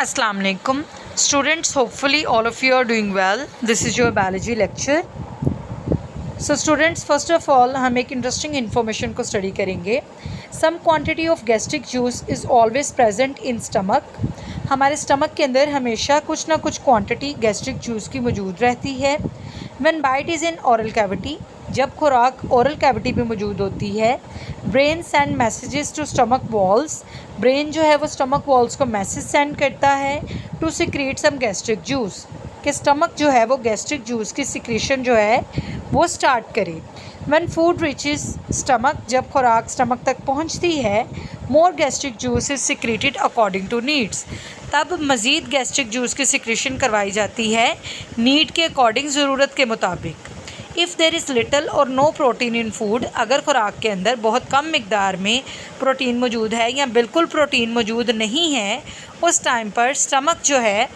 Assalamu alaikum. Students, hopefully all of you are doing well. This is your biology lecture. So students, first of all हम एक interesting information को study करेंगे. Some quantity of gastric juice is always present in stomach. हमारे stomach के अंदर हमेशा कुछ ना कुछ quantity gastric juice की मौजूद रहती है. When bite is in oral cavity, जब खुराक oral cavity पे मौजूद होती है, brain send messages to stomach walls, brain जो है वो स्टमक वॉल्स को मैसेज सेंड करता है to secrete some gastric juice, कि स्टमक जो है वो गैस्ट्रिक जूस की सिक्रीशन जो है वो स्टार्ट करे. व्हेन फूड रीचेस स्टमक, जब खुराक स्टमक तक पहुंचती है, more gastric juice is secreted according to needs, तब मज़ीद गैस्ट्रिक जूस की सिक्रीशन करवाई जाती है नीड के अकॉर्डिंग, ज़रूरत के मुताबिक. इफ़ देर इज़ लिटल और नो प्रोटीन इन फूड, अगर खुराक के अंदर बहुत कम मिकदार में प्रोटीन मौजूद है या बिल्कुल प्रोटीन मौजूद नहीं है, उस टाइम पर स्टमक जो है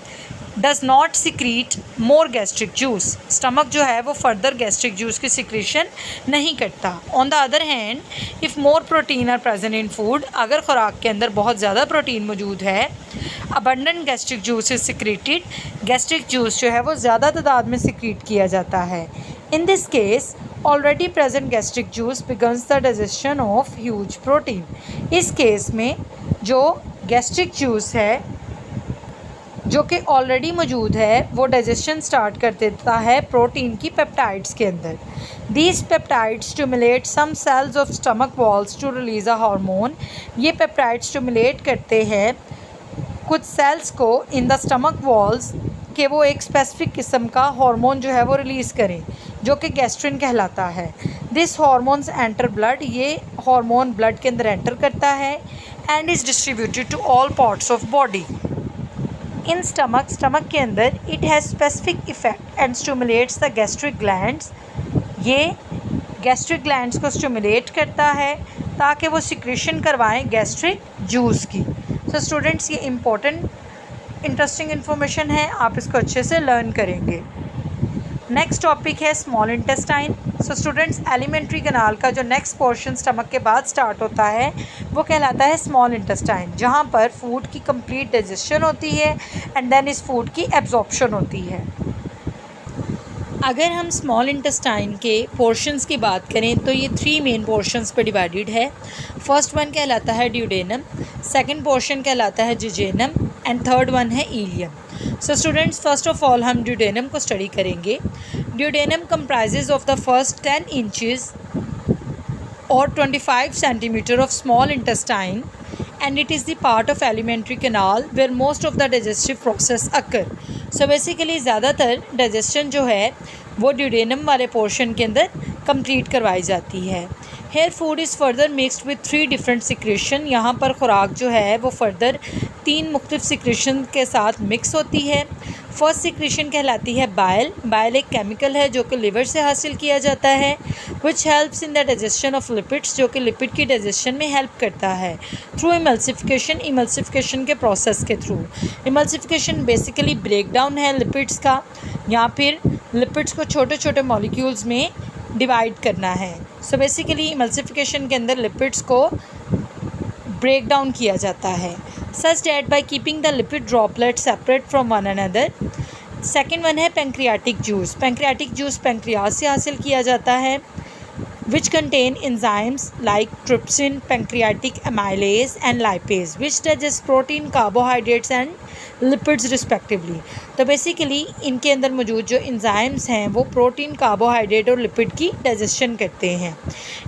does not secrete more gastric juice, stomach जो है वो फर्दर गैस्ट्रिक जूस की सिक्रीशन नहीं करता. On the other hand, if more protein are present in food, अगर खुराक के अंदर बहुत ज़्यादा प्रोटीन मौजूद है, abundant gastric juice is secreted, gastric juice जो है वो ज़्यादा तादाद में सिक्रीट किया जाता है. In this case, already present gastric juice begins the digestion of huge protein. इस केस में जो गैस्ट्रिक जूस है जो कि ऑलरेडी मौजूद है वो डाइजेशन स्टार्ट कर देता है प्रोटीन की पेप्टाइड्स के अंदर. These peptides stimulate some cells of stomach walls to release a hormone. ये पेप्टाइड स्टिमुलेट करते हैं कुछ सेल्स को इन द स्टमक वॉल्स कि वो एक स्पेसिफिक किस्म का हार्मोन जो है वो रिलीज़ करें जो कि गैस्ट्रिन कहलाता है. दिस हार्मोन्स एंटर ब्लड, ये हार्मोन ब्लड के अंदर एंटर करता है and is distributed to all parts of body. In stomach के अंदर it has specific effect and stimulates the gastric glands, ये गैस्ट्रिक ग्लैंड्स को स्टिमुलेट करता है ताकि वो सिक्रीशन करवाएं गैस्ट्रिक जूस की. सो स्टूडेंट्स, ये इम्पोर्टेंट इंटरेस्टिंग इन्फॉर्मेशन है, आप इसको अच्छे से लर्न करेंगे. नेक्स्ट टॉपिक है small intestine. So students, alimentary canal का जो नेक्स्ट पोर्शन स्टमक के बाद स्टार्ट होता है वो कहलाता है स्मॉल इंटेस्टाइन, जहाँ पर फूड की कंप्लीट डाइजेशन होती है एंड देन इस फूड की एब्जॉर्प्शन होती है. अगर हम स्मॉल इंटेस्टाइन के पोर्शंस की बात करें तो ये 3 मेन पोर्शंस पे डिवाइडेड है. फर्स्ट वन कहलाता है ड्यूडेनम, सेकंड पोर्शन कहलाता है जिजेनम एंड थर्ड वन है ileum. So students, first of all हम ड्यूडेनम को स्टडी करेंगे. Duodenum comprises of the first 10 inches और 25 centimetre of small intestine and it is the part of alimentary canal where most of the digestive process occur. So basically ज़्यादातर digestion जो है वो duodenum वाले portion के अंदर complete करवाई जाती है. Here food is further mixed with 3 different secretion. यहाँ पर खुराक जो है वो फर्दर 3 मुख्तलिफ सिक्रेशन के साथ मिक्स होती है. फर्स्ट सिक्रेशन कहलाती है बाइल. बाइल एक केमिकल है जो कि लिवर से हासिल किया जाता है, which helps in the digestion of lipids, जो कि लिपिड की डाइजेशन में हेल्प करता है थ्रू इमल्सिफिकेशन, इमल्सिफिकेशन के प्रोसेस के through. Emulsification basically break down है लिपिड्स का, या फिर लिपिड्स को छोटे छोटे मॉलिक्यूल्स में डिवाइड करना है. सो बेसिकली इमल्सिफिकेशन के अंदर लिपिड्स को ब्रेक डाउन किया जाता है such that by keeping the lipid droplets separate from one another. Second one है pancreatic juice. Pancreatic juice pancreas से हासिल किया जाता है, which contain enzymes like trypsin, pancreatic amylase and lipase which digest protein, carbohydrates and lipids respectively. तो basically इनके अंदर मौजूद जो enzymes हैं वो प्रोटीन, कार्बोहाइड्रेट और लिपिड की डाइजेशन करते हैं.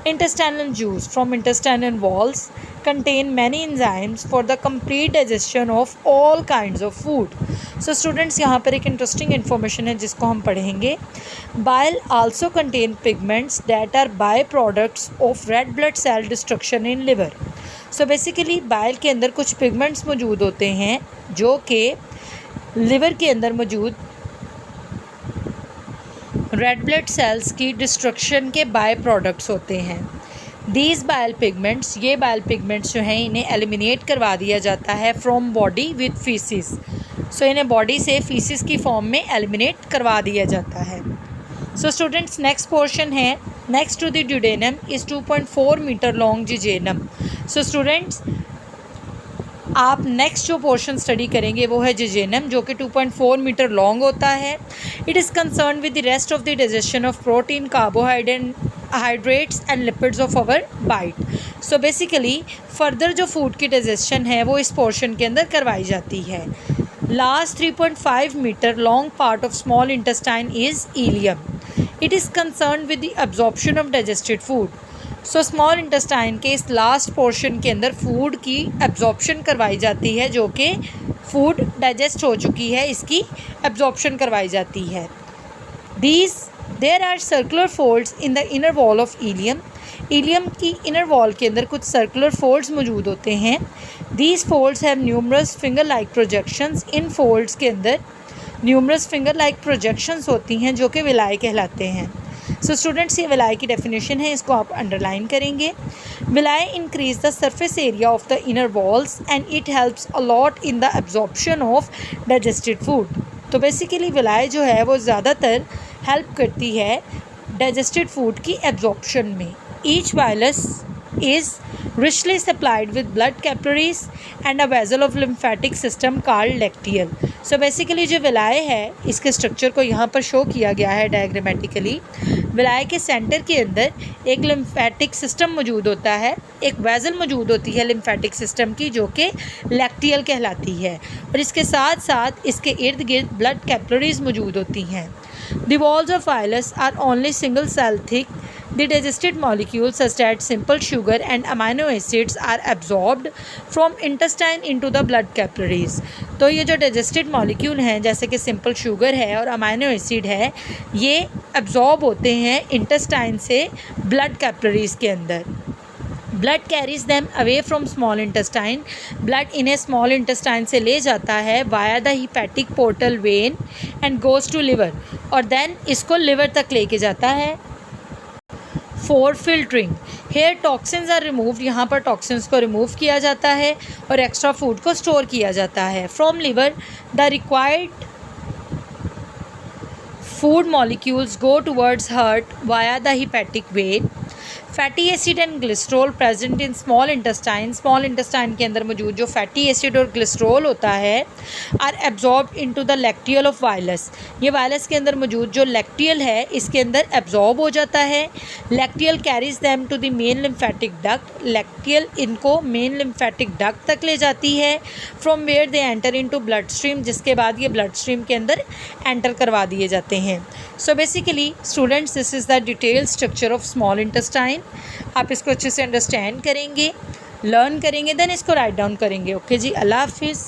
Intestinal juice from intestinal walls contain many enzymes for the complete digestion of all kinds of food. So students, यहाँ पर एक इंटरेस्टिंग इन्फॉर्मेशन है जिसको हम पढ़ेंगे. Bile also contain pigments that are byproducts of red blood cell destruction in liver. So basically bile के अंदर कुछ पिगमेंट्स मौजूद होते हैं जो कि लिवर के अंदर मौजूद रेड ब्लड सेल्स की डिस्ट्रक्शन के बाय प्रोडक्ट्स होते हैं. दीज बाइल पिगमेंट्स, ये बाइल पिगमेंट्स जो हैं इन्हें एलिमिनेट करवा दिया जाता है फ्रॉम बॉडी विद फीसिस. सो इन्हें बॉडी से फीसिस की फॉर्म में एलिमिनेट करवा दिया जाता है. सो स्टूडेंट्स, नेक्स्ट पोर्शन है next to the duodenum is 2.4 metre long jejunum. So students, आप नेक्स्ट जो पोर्शन स्टडी करेंगे वो है जेजेनम, जो कि 2.4 मीटर लॉन्ग होता है. It is concern with the rest of the digestion of protein, carbohydrates and lipids of our bite. So basically further जो फूड की डाइजेशन है वो इस पोर्शन के अंदर करवाई जाती है. Last 3.5 metre long part of small intestine is ileum. It is concern with the absorption of digested food. So small intestine के इस लास्ट पोर्शन के अंदर फूड की एब्जॉर्प्शन करवाई जाती है, जो कि फूड डाइजेस्ट हो चुकी है इसकी एब्जॉर्प्शन करवाई जाती है. There are circular folds in the inner wall of ileum. Ileum की इनर वॉल के अंदर कुछ सर्कुलर फोल्ड्स मौजूद होते हैं. These folds have numerous finger like projections. इन फोल्ड्स के अंदर न्यूमरस फिंगर लाइक प्रोजेक्शंस होती हैं जो कि विलाई कहलाते हैं. सो स्टूडेंट्स, ये विलाई की डेफिनेशन है, इसको आप अंडरलाइन करेंगे. Villi increase the surface area of the inner walls and it helps a lot in the absorption of digested food. तो बेसिकली विलाई जो है वो ज़्यादातर हेल्प करती है डाइजेस्टेड फूड की एब्जॉर्प्शन में. Each वायलस is richly supplied with blood capillaries and a vessel of lymphatic system called lacteal. So basically जो विलाय है इसके स्ट्रक्चर को यहाँ पर शो किया गया है डायग्रामेटिकली. विलाय के सेंटर के अंदर एक लिम्फेटिक सिस्टम मौजूद होता है, एक वेजल मौजूद होती है लिम्फेटिक सिस्टम की, जो कि लैक्टियल कहलाती है, और इसके साथ साथ इसके इर्द गिर्द ब्लड कैपिलरीज मौजूद होती हैं. The walls of ileus are only single cell thick. The digested molecules such as simple sugar and amino acids are absorbed from intestine into the blood capillaries. तो ये जो digested molecule हैं जैसे कि simple sugar है और amino acid है, ये absorb होते हैं intestine से blood capillaries के अंदर. Blood carries them away from small intestine. Blood इन्हें स्मॉल इंटेस्टाइन से ले जाता है via the hepatic portal vein and goes to liver, और देन इसको लिवर तक लेके जाता है. For filtering, here toxins are removed. यहाँ पर टॉक्सिन्स को रिमूव किया जाता है और एक्स्ट्रा फूड को स्टोर किया जाता है. From liver the required food molecules go towards heart via the hepatic vein. Fatty acid and glycerol present in small intestine. Small intestine के अंदर मौजूद जो फैटी एसिड और ग्लिसरॉल होता है are absorbed into the lacteal of villus. ये villus के अंदर मौजूद जो लैक्टियल है इसके अंदर एब्जॉर्ब हो जाता है. Lacteal carries them to the main lymphatic duct. Lacteal इनको मेन लिम्फेटिक डक्ट तक ले जाती है. From where they enter into blood stream, जिसके बाद ये ब्लड स्ट्रीम के अंदर एंटर करवा दिए जाते हैं. So basically students, this is the detail structure of small intestine. आप इसको अच्छे से अंडरस्टैंड करेंगे, लर्न करेंगे, देन इसको राइट डाउन करेंगे. ओके जी, अल्लाह हाफिज़.